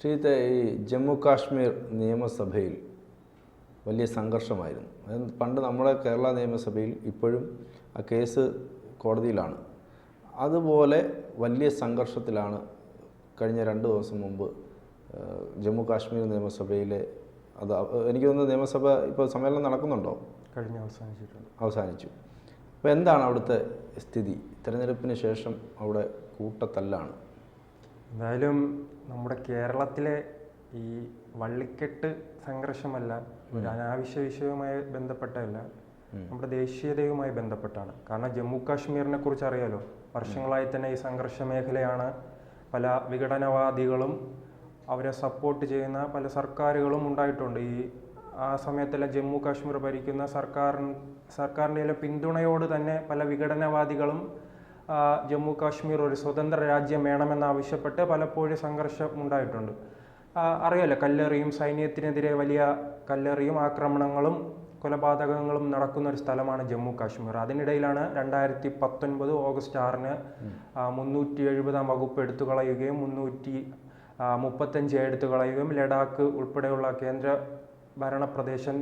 ശ്രീത്തെ ഈ ജമ്മു കാശ്മീർ നിയമസഭയിൽ വലിയ സംഘർഷമായിരുന്നു. പണ്ട് നമ്മുടെ കേരള നിയമസഭയിൽ ഇപ്പോഴും ആ കേസ് കോടതിയിലാണ്. അതുപോലെ വലിയ സംഘർഷത്തിലാണ് കഴിഞ്ഞ 2 ദിവസം മുമ്പ് ജമ്മു കാശ്മീർ നിയമസഭയിലെ എനിക്ക് തോന്നുന്നു നിയമസഭ ഇപ്പോൾ സമ്മേളനം നടക്കുന്നുണ്ടോ? അവസാനിച്ചു. അപ്പോൾ എന്താണ് അവിടുത്തെ സ്ഥിതി? തിരഞ്ഞെടുപ്പിന് ശേഷം അവിടെ കൂട്ടത്തല്ലാണ്. എന്തായാലും നമ്മുടെ കേരളത്തിലെ ഈ വള്ളിക്കെട്ട് സംഘർഷമല്ല, ഒരു അനാവശ്യ വിഷയവുമായി ബന്ധപ്പെട്ടതല്ല, നമ്മുടെ ദേശീയതയുമായി ബന്ധപ്പെട്ടാണ്. കാരണം ജമ്മു കാശ്മീരിനെ കുറിച്ച് അറിയാലോ, വർഷങ്ങളായി തന്നെ ഈ സംഘർഷ മേഖലയാണ്. പല വിഘടനവാദികളും അവരെ സപ്പോർട്ട് ചെയ്യുന്ന പല സർക്കാരുകളും ഉണ്ടായിട്ടുണ്ട്. ആ സമയത്തെല്ലാം ജമ്മു കാശ്മീർ ഭരിക്കുന്ന സർക്കാരിൻ്റെ പിന്തുണയോട് തന്നെ പല വിഘടനവാദികളും ജമ്മു കാശ്മീർ ഒരു സ്വതന്ത്ര രാജ്യം വേണമെന്നാവശ്യപ്പെട്ട് പലപ്പോഴും സംഘർഷം ഉണ്ടായിട്ടുണ്ട്. അറിയാലോ, കല്ലെറിയും, സൈന്യത്തിനെതിരെ വലിയ കല്ലെറിയും ആക്രമണങ്ങളും കൊലപാതകങ്ങളും നടക്കുന്ന ഒരു സ്ഥലമാണ് ജമ്മു കാശ്മീർ. അതിനിടയിലാണ് 2019 ഓഗസ്റ്റ് 6-ന് 370 വകുപ്പ് എടുത്തു കളയുകയും 335 എടുത്തു കളയുകയും ലഡാക്ക് ഉൾപ്പെടെയുള്ള കേന്ദ്ര ഭരണപ്രദേശം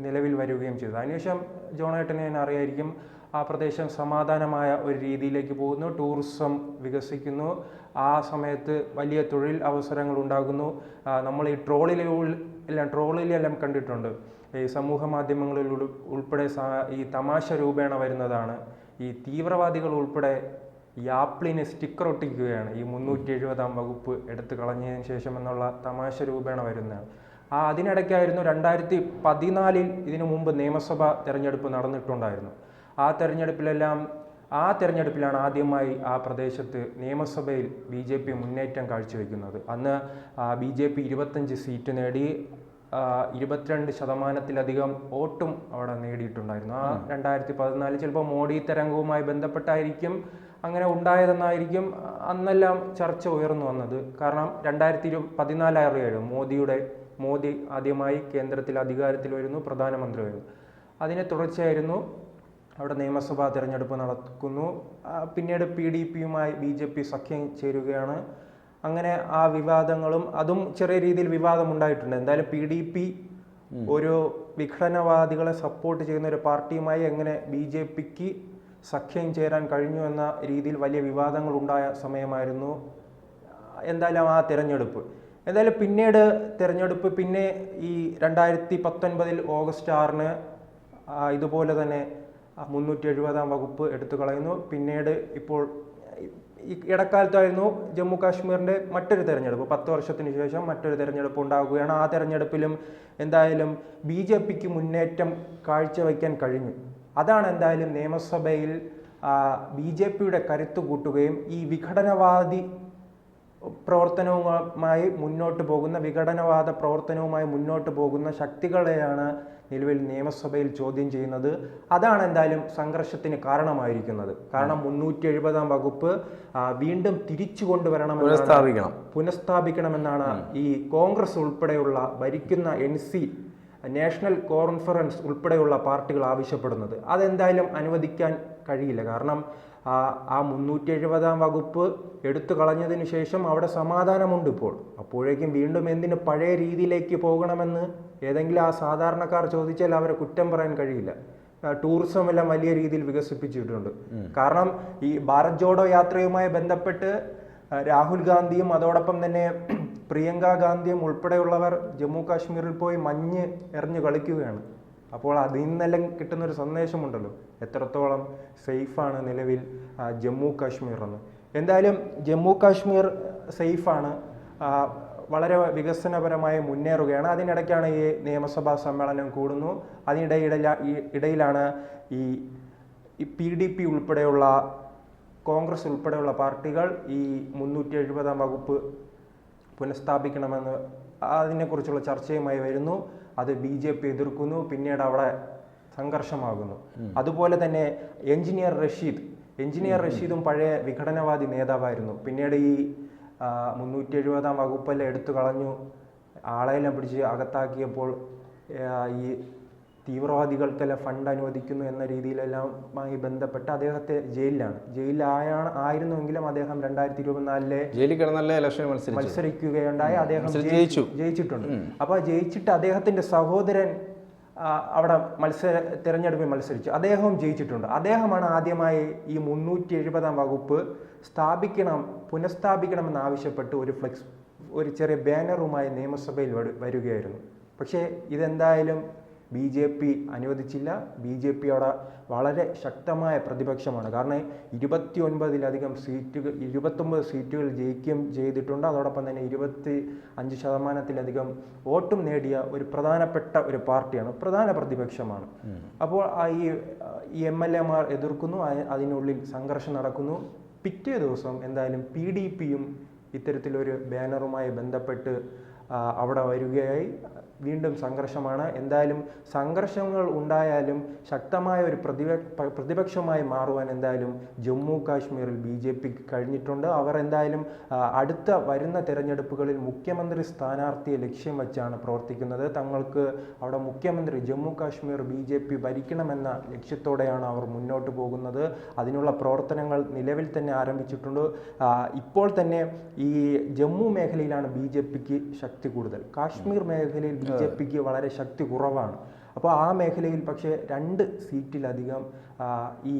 നിലവിൽ വരികയും ചെയ്തു. അതിനുശേഷം ജോണേട്ടനെ അറിയായിരിക്കും, ആ പ്രദേശം സമാധാനമായ ഒരു രീതിയിലേക്ക് പോകുന്നു, ടൂറിസം വികസിക്കുന്നു. ആ സമയത്ത് വലിയ തൊഴിൽ അവസരങ്ങൾ ഉണ്ടാകുന്നു. നമ്മൾ ഈ ട്രോളിലെല്ലാം കണ്ടിട്ടുണ്ട്, ഈ സമൂഹ മാധ്യമങ്ങളിൽ ഉൾപ്പെടെ ഈ തമാശ രൂപേണ വരുന്നതാണ്. ഈ തീവ്രവാദികൾ ഉൾപ്പെടെ ഈ ആപ്പിളിന് സ്റ്റിക്കർ ഒട്ടിക്കുകയാണ് ഈ 370 വകുപ്പ് എടുത്തു കളഞ്ഞതിന് ശേഷം എന്നുള്ള തമാശ രൂപേണ വരുന്നതാണ്. അതിനിടയ്ക്കായിരുന്നു 2014 ഇതിനു മുമ്പ് നിയമസഭാ തെരഞ്ഞെടുപ്പ് നടന്നിട്ടുണ്ടായിരുന്നു. ആ തെരഞ്ഞെടുപ്പിലാണ് ആദ്യമായി ആ പ്രദേശത്ത് നിയമസഭയിൽ BJP മുന്നേറ്റം കാഴ്ചവെക്കുന്നത്. അന്ന് BJP 25 സീറ്റ് നേടി, 22% വോട്ടും അവിടെ നേടിയിട്ടുണ്ടായിരുന്നു. ആ 2014 ചിലപ്പോൾ മോഡി തരംഗവുമായി ബന്ധപ്പെട്ടായിരിക്കും അങ്ങനെ ഉണ്ടായതെന്നായിരിക്കും അന്നെല്ലാം ചർച്ച ഉയർന്നു വന്നത്. കാരണം 2014 അറിയാലോ, മോദി ആദ്യമായി കേന്ദ്രത്തിൽ അധികാരത്തിൽ വരുന്നു, പ്രധാനമന്ത്രി വരുന്നു. അതിനെ തുടർച്ചയായിരുന്നു അവിടെ നിയമസഭാ തിരഞ്ഞെടുപ്പ് നടക്കുന്നു. പിന്നീട് PDPയുമായി BJP സഖ്യം ചേരുകയാണ്. അങ്ങനെ ആ വിവാദങ്ങളും അതും ചെറിയ രീതിയിൽ വിവാദമുണ്ടായിട്ടുണ്ട്. എന്തായാലും PDP ഒരു വിഘടനവാദികളെ സപ്പോർട്ട് ചെയ്യുന്ന ഒരു പാർട്ടിയുമായി എങ്ങനെ BJPക്ക് സഖ്യം ചേരാൻ കഴിഞ്ഞു എന്ന രീതിയിൽ വലിയ വിവാദങ്ങൾ ഉണ്ടായ സമയമായിരുന്നു എന്തായാലും ആ തിരഞ്ഞെടുപ്പ്. എന്തായാലും തിരഞ്ഞെടുപ്പ് പിന്നെ ഈ 2019 ഓഗസ്റ്റ് 6-ന് ഇതുപോലെ തന്നെ 370 വകുപ്പ് എടുത്തു കളയുന്നു. പിന്നീട് ഇപ്പോൾ ഈ ഇടക്കാലത്തായിരുന്നു ജമ്മു കാശ്മീരിൻ്റെ മറ്റൊരു തെരഞ്ഞെടുപ്പ്, 10 വർഷത്തിന് ശേഷം മറ്റൊരു തെരഞ്ഞെടുപ്പ് ഉണ്ടാകുകയാണ്. ആ തെരഞ്ഞെടുപ്പിലും എന്തായാലും BJPക്ക് മുന്നേറ്റം കാഴ്ചവെക്കാൻ കഴിഞ്ഞു. അതാണ് എന്തായാലും നിയമസഭയിൽ BJPയുടെ കരുത്ത് കൂട്ടുകയും ഈ വിഘടനവാദ പ്രവർത്തനവുമായി മുന്നോട്ട് പോകുന്ന ശക്തികളെയാണ് നിലവിൽ നിയമസഭയിൽ ചോദ്യം ചെയ്യുന്നത്. അതാണ് എന്തായാലും സംഘർഷത്തിന് കാരണമായിരിക്കുന്നത്. കാരണം 370 വകുപ്പ് വീണ്ടും തിരിച്ചു പുനഃസ്ഥാപിക്കണമെന്നാണ് ഈ കോൺഗ്രസ് ഉൾപ്പെടെയുള്ള ഭരിക്കുന്ന NC നാഷണൽ കോൺഫറൻസ് ഉൾപ്പെടെയുള്ള പാർട്ടികൾ ആവശ്യപ്പെടുന്നത്. അതെന്തായാലും അനുവദിക്കാൻ കഴിയില്ല. കാരണം ആ 370 വകുപ്പ് എടുത്തു കളഞ്ഞതിന് ശേഷം അവിടെ സമാധാനമുണ്ട് ഇപ്പോൾ. അപ്പോഴേക്കും വീണ്ടും എന്തിന് പഴയ രീതിയിലേക്ക് പോകണമെന്ന് ഏതെങ്കിലും ആ സാധാരണക്കാർ ചോദിച്ചാൽ അവരെ കുറ്റം പറയാൻ കഴിയില്ല. ടൂറിസം എല്ലാം വലിയ രീതിയിൽ വികസിപ്പിച്ചിട്ടുണ്ട്. കാരണം ഈ ഭാരത് ജോഡോ യാത്രയുമായി ബന്ധപ്പെട്ട് രാഹുൽ ഗാന്ധിയും അതോടൊപ്പം തന്നെ പ്രിയങ്ക ഗാന്ധിയും ഉൾപ്പെടെയുള്ളവർ ജമ്മു കാശ്മീരിൽ പോയി മഞ്ഞ് എറിഞ്ഞു കളിക്കുകയാണ്. അപ്പോൾ അതിൽ നിന്നെല്ലാം കിട്ടുന്നൊരു സന്ദേശമുണ്ടല്ലോ, എത്രത്തോളം സേഫാണ് നിലവിൽ ജമ്മു കാശ്മീർ എന്ന്. എന്തായാലും ജമ്മു കാശ്മീർ സേഫാണ്, വളരെ വികസനപരമായി മുന്നേറുകയാണ്. അതിനിടയ്ക്കാണ് ഈ നിയമസഭാ സമ്മേളനം കൂടുന്നു. ഇടയിലാണ് ഈ PDP ഉൾപ്പെടെയുള്ള കോൺഗ്രസ് ഉൾപ്പെടെയുള്ള പാർട്ടികൾ ഈ 370 വകുപ്പ് പുനഃസ്ഥാപിക്കണമെന്ന് അതിനെക്കുറിച്ചുള്ള ചർച്ചയുമായി വരുന്നു. അത് BJP എതിർക്കുന്നു. പിന്നീട് അവിടെ സംഘർഷമാകുന്നു. അതുപോലെ തന്നെ എഞ്ചിനീയർ റഷീദും പഴയ വിഘടനവാദി നേതാവായിരുന്നു. പിന്നീട് ഈ 370 വകുപ്പെല്ലാം എടുത്തു കളഞ്ഞു, ആളെല്ലാം പിടിച്ച് അകത്താക്കിയപ്പോൾ ഈ തീവ്രവാദികൾക്കെല്ലാം ഫണ്ട് അനുവദിക്കുന്നു എന്ന രീതിയിലെല്ലാമായി ബന്ധപ്പെട്ട് അദ്ദേഹത്തെ ആയിരുന്നുവെങ്കിലും അദ്ദേഹം 2024 ജയിലിൽ കിടന്നല്ലേ ഇലക്ഷൻ മത്സരിക്കുകയുണ്ടായി. അദ്ദേഹം ജയിച്ചിട്ടുണ്ട്. അപ്പോൾ ജയിച്ചിട്ട് അദ്ദേഹത്തിന്റെ സഹോദരൻ അവിടെ തിരഞ്ഞെടുപ്പിൽ മത്സരിച്ചു. അദ്ദേഹവും ജയിച്ചിട്ടുണ്ട്. അദ്ദേഹമാണ് ആദ്യമായി ഈ 370 വകുപ്പ് പുനഃസ്ഥാപിക്കണമെന്ന് ആവശ്യപ്പെട്ട് ഒരു ചെറിയ ബാനറുമായി നിയമസഭയിൽ വരികയായിരുന്നു. പക്ഷേ ഇതെന്തായാലും BJP അനുവദിച്ചില്ല. BJP അവിടെ വളരെ ശക്തമായ പ്രതിപക്ഷമാണ്. കാരണം 29 സീറ്റുകൾ ജയിക്കുകയും ചെയ്തിട്ടുണ്ട്. അതോടൊപ്പം തന്നെ 25% വോട്ടും നേടിയ ഒരു പ്രധാനപ്പെട്ട ഒരു പാർട്ടിയാണ്, പ്രധാന പ്രതിപക്ഷമാണ്. അപ്പോൾ ഈ MLA മാർ എതിർക്കുന്നു, അതിനുള്ളിൽ സംഘർഷം നടക്കുന്നു. പിറ്റേ ദിവസം എന്തായാലും PDPയും ഇത്തരത്തിലൊരു ബാനറുമായി ബന്ധപ്പെട്ട് അവിടെ വരികയായി. വീണ്ടും സംഘർഷമാണ്. എന്തായാലും സംഘർഷങ്ങൾ ഉണ്ടായാലും ശക്തമായ ഒരു പ്രതിപക്ഷമായി മാറുവാൻ എന്തായാലും ജമ്മു കാശ്മീരിൽ BJPക്ക് കഴിഞ്ഞിട്ടുണ്ട്. അവർ എന്തായാലും അടുത്ത വരുന്ന തെരഞ്ഞെടുപ്പുകളിൽ മുഖ്യമന്ത്രി സ്ഥാനാർത്ഥിയെ ലക്ഷ്യം വെച്ചാണ് പ്രവർത്തിക്കുന്നത്. തങ്ങൾക്ക് അവിടെ ജമ്മു കാശ്മീർ BJP ഭരിക്കണമെന്ന ലക്ഷ്യത്തോടെയാണ് അവർ മുന്നോട്ട് പോകുന്നത്. അതിനുള്ള പ്രവർത്തനങ്ങൾ നിലവിൽ തന്നെ ആരംഭിച്ചിട്ടുണ്ട്. ഇപ്പോൾ തന്നെ ഈ ജമ്മു മേഖലയിലാണ് BJPക്ക് ശക്തി കൂടുതൽ. കാശ്മീർ മേഖലയിൽ BJPക്ക് വളരെ ശക്തി കുറവാണ്. അപ്പോൾ ആ മേഖലയിൽ പക്ഷേ 2 സീറ്റിലധികം ഈ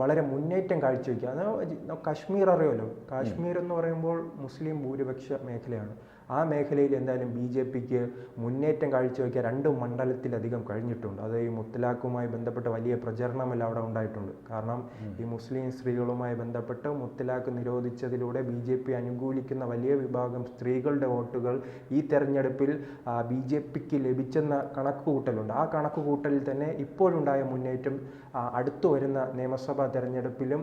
വളരെ മുന്നേറ്റം കാഴ്ചവെക്കുക. അത് കാശ്മീർ അറിയുമല്ലോ, കാശ്മീർ എന്ന് പറയുമ്പോൾ മുസ്ലിം ഭൂരിപക്ഷ മേഖലയാണ്. ആ മേഖലയിൽ എന്തായാലും BJPക്ക് മുന്നേറ്റം കാഴ്ചവെക്കുക 2 മണ്ഡലത്തിലധികം കഴിഞ്ഞിട്ടുണ്ട്. അത് ഈ മുത്തലാഖുമായി ബന്ധപ്പെട്ട് വലിയ പ്രചരണമെല്ലാം അവിടെ ഉണ്ടായിട്ടുണ്ട്. കാരണം ഈ മുസ്ലിം സ്ത്രീകളുമായി ബന്ധപ്പെട്ട് മുത്തലാഖ് നിരോധിച്ചതിലൂടെ BJP അനുകൂലിക്കുന്ന വലിയ വിഭാഗം സ്ത്രീകളുടെ വോട്ടുകൾ ഈ തെരഞ്ഞെടുപ്പിൽ BJPക്ക് ലഭിച്ചെന്ന കണക്കുകൂട്ടലുണ്ട്. ആ കണക്കുകൂട്ടലിൽ തന്നെ ഇപ്പോഴുണ്ടായ മുന്നേറ്റം അടുത്തു വരുന്ന നിയമസഭാ തെരഞ്ഞെടുപ്പിലും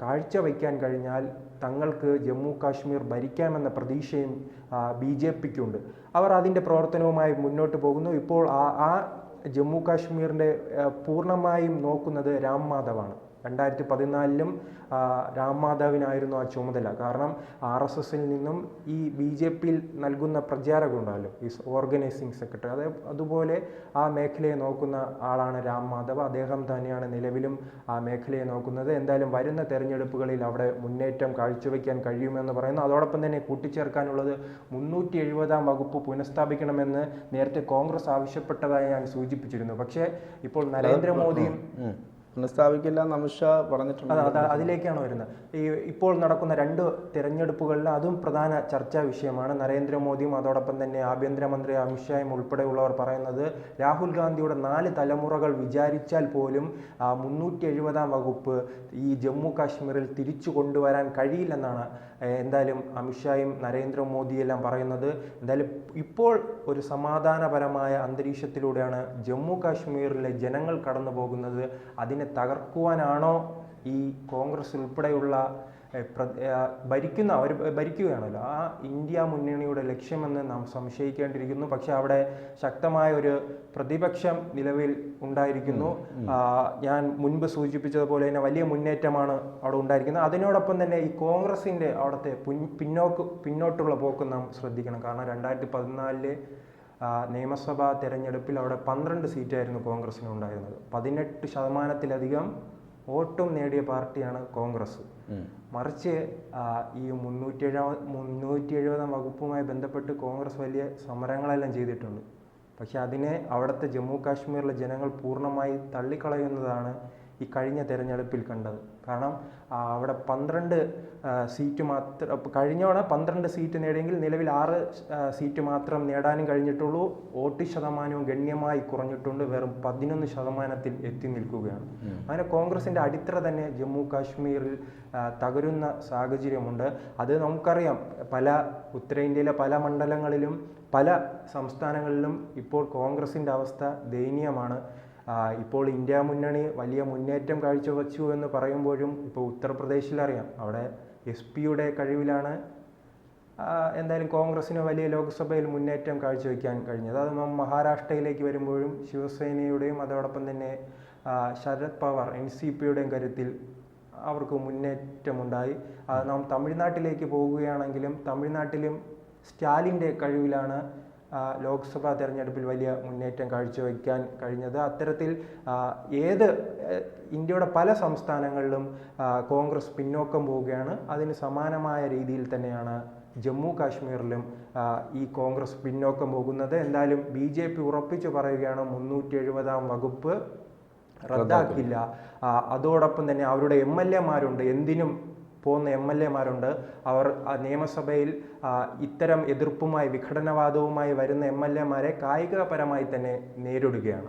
കാഴ്ചവെക്കാൻ കഴിഞ്ഞാൽ തങ്ങൾക്ക് ജമ്മു കാശ്മീർ ഭരിക്കാമെന്ന പ്രതീക്ഷയും BJPക്കുണ്ട്. അവർ അതിൻ്റെ പ്രവർത്തനവുമായി മുന്നോട്ട് പോകുന്നു. ഇപ്പോൾ ആ ജമ്മു കാശ്മീരിൻ്റെ പൂർണ്ണമായും നോക്കുന്നത് രാം മാധവാണ്. 2014 രാം മാധവിനായിരുന്നു ആ ചുമതല. കാരണം RSSൽ നിന്നും ഈ BJPയിൽ നൽകുന്ന പ്രചാരകരുണ്ടല്ലോ, ഈ ഓർഗനൈസിങ് സെക്രട്ടറി, അതുപോലെ ആ മേഖലയെ നോക്കുന്ന ആളാണ് രാം മാധവ്. അദ്ദേഹം തന്നെയാണ് നിലവിലും ആ മേഖലയെ നോക്കുന്നത്. എന്തായാലും വരുന്ന തെരഞ്ഞെടുപ്പുകളിൽ അവിടെ മുന്നേറ്റം കാഴ്ചവെക്കാൻ കഴിയുമെന്ന് പറയുന്നു. അതോടൊപ്പം തന്നെ കൂട്ടിച്ചേർക്കാനുള്ളത് 370 വകുപ്പ് പുനഃസ്ഥാപിക്കണമെന്ന് നേരത്തെ കോൺഗ്രസ് ആവശ്യപ്പെട്ടതായി ഞാൻ സൂചിപ്പിച്ചിരുന്നു. പക്ഷേ ഇപ്പോൾ നരേന്ദ്രമോദിയും പുനഃസ്ഥാപിക്കില്ല എന്ന് അമിത്ഷാ പറഞ്ഞിട്ടുണ്ട്. അതിലേക്കാണ് വരുന്നത്. ഇപ്പോൾ നടക്കുന്ന 2 തിരഞ്ഞെടുപ്പുകളിൽ അതും പ്രധാന ചർച്ചാ വിഷയമാണ്. നരേന്ദ്രമോദിയും അതോടൊപ്പം തന്നെ ആഭ്യന്തരമന്ത്രി അമിത്ഷായും ഉൾപ്പെടെയുള്ളവർ പറയുന്നത് രാഹുൽ ഗാന്ധിയുടെ 4 തലമുറകൾ വിചാരിച്ചാൽ പോലും 370 വകുപ്പ് ഈ ജമ്മു കാശ്മീരിൽ തിരിച്ചു കൊണ്ടുവരാൻ കഴിയില്ലെന്നാണ് എന്തായാലും അമിത്ഷായും നരേന്ദ്രമോദിയെല്ലാം പറയുന്നത്. എന്തായാലും ഇപ്പോൾ ഒരു സമാധാനപരമായ അന്തരീക്ഷത്തിലൂടെയാണ് ജമ്മു കാശ്മീരിലെ ജനങ്ങൾ കടന്നു പോകുന്നത്. അതിനെ തകർക്കുവാനാണോ ഈ കോൺഗ്രസ് ഉൾപ്പെടെയുള്ള അവർ ഭരിക്കുകയാണല്ലോ, ആ ഇന്ത്യ മുന്നണിയുടെ ലക്ഷ്യമെന്ന് നാം സംശയിക്കേണ്ടിയിരിക്കുന്നു. പക്ഷെ അവിടെ ശക്തമായ ഒരു പ്രതിപക്ഷം നിലവിൽ ഉണ്ടായിരിക്കുന്നു. ഞാൻ മുൻപ് സൂചിപ്പിച്ചതുപോലെ തന്നെ വലിയ മുന്നേറ്റമാണ് അവിടെ ഉണ്ടായിരിക്കുന്നത്. അതിനോടൊപ്പം തന്നെ ഈ കോൺഗ്രസിൻ്റെ അവിടുത്തെ പിന്നോട്ടുള്ള പോക്ക് നാം ശ്രദ്ധിക്കണം. കാരണം 2014 നിയമസഭാ തെരഞ്ഞെടുപ്പിൽ അവിടെ 12 സീറ്റായിരുന്നു കോൺഗ്രസിന് ഉണ്ടായിരുന്നത്. 18% വോട്ടും നേടിയ പാർട്ടിയാണ് കോൺഗ്രസ്. മറിച്ച് ഈ 370 വകുപ്പുമായി ബന്ധപ്പെട്ട് കോൺഗ്രസ് വലിയ സമരങ്ങളെല്ലാം ചെയ്തിട്ടുണ്ട്. പക്ഷെ അതിനെ അവിടുത്തെ ജമ്മു കാശ്മീരിലെ ജനങ്ങൾ പൂർണ്ണമായി തള്ളിക്കളയുന്നതാണ് ഈ കഴിഞ്ഞ തെരഞ്ഞെടുപ്പിൽ കണ്ടത്. കാരണം അവിടെ 12 സീറ്റ് മാത്രം, കഴിഞ്ഞോടെ 12 സീറ്റ് നേടിയെങ്കിൽ നിലവിൽ 6 സീറ്റ് മാത്രം നേടാനും കഴിഞ്ഞിട്ടുള്ളൂ. വോട്ട് ശതമാനവും ഗണ്യമായി കുറഞ്ഞിട്ടുണ്ട്, വെറും 11% എത്തി നിൽക്കുകയാണ്. അങ്ങനെ കോൺഗ്രസിൻ്റെ അടിത്തറ തന്നെ ജമ്മു കാശ്മീരിൽ തകരുന്ന സാഹചര്യമുണ്ട്. അത് നമുക്കറിയാം, ഉത്തരേന്ത്യയിലെ പല മണ്ഡലങ്ങളിലും പല സംസ്ഥാനങ്ങളിലും ഇപ്പോൾ കോൺഗ്രസിൻ്റെ അവസ്ഥ ദയനീയമാണ്. ഇപ്പോൾ ഇന്ത്യ മുന്നണി വലിയ മുന്നേറ്റം കാഴ്ചവെച്ചു എന്ന് പറയുമ്പോഴും ഇപ്പോൾ ഉത്തർപ്രദേശിലറിയാം, അവിടെ SP-യുടെ കഴിവിലാണ് എന്തായാലും കോൺഗ്രസിന് വലിയ ലോക്സഭയിൽ മുന്നേറ്റം കാഴ്ചവെക്കാൻ കഴിഞ്ഞത്. അത് മഹാരാഷ്ട്രയിലേക്ക് വരുമ്പോഴും ശിവസേനയുടെയും അതോടൊപ്പം തന്നെ ശരത് പവാർ NCPയുടെയും കരുത്തിൽ അവർക്ക് മുന്നേറ്റമുണ്ടായി. നാം തമിഴ്നാട്ടിലേക്ക് പോവുകയാണെങ്കിലും തമിഴ്നാട്ടിലും സ്റ്റാലിൻ്റെ കഴിവിലാണ് ലോക്സഭാ തെരഞ്ഞെടുപ്പിൽ വലിയ മുന്നേറ്റം കാഴ്ചവെക്കാൻ കഴിഞ്ഞത്. അത്തരത്തിൽ ഇന്ത്യയുടെ പല സംസ്ഥാനങ്ങളിലും കോൺഗ്രസ് പിന്നോക്കം പോവുകയാണ്. അതിന് സമാനമായ രീതിയിൽ തന്നെയാണ് ജമ്മു കാശ്മീരിലും ഈ കോൺഗ്രസ് പിന്നോക്കം പോകുന്നത്. എന്തായാലും BJP ഉറപ്പിച്ചു പറയുകയാണ് 370-ാം വകുപ്പ് റദ്ദാക്കില്ല. അതോടൊപ്പം തന്നെ അവരുടെ MLA-മാരുണ്ട്, എന്തിനും പോകുന്ന MLA-മാരുണ്ട്. അവർ നിയമസഭയിൽ ഇത്തരം എതിർപ്പുമായി വിഘടനവാദവുമായി വരുന്ന MLA-മാരെ കായികപരമായി തന്നെ നേരിടുകയാണ്.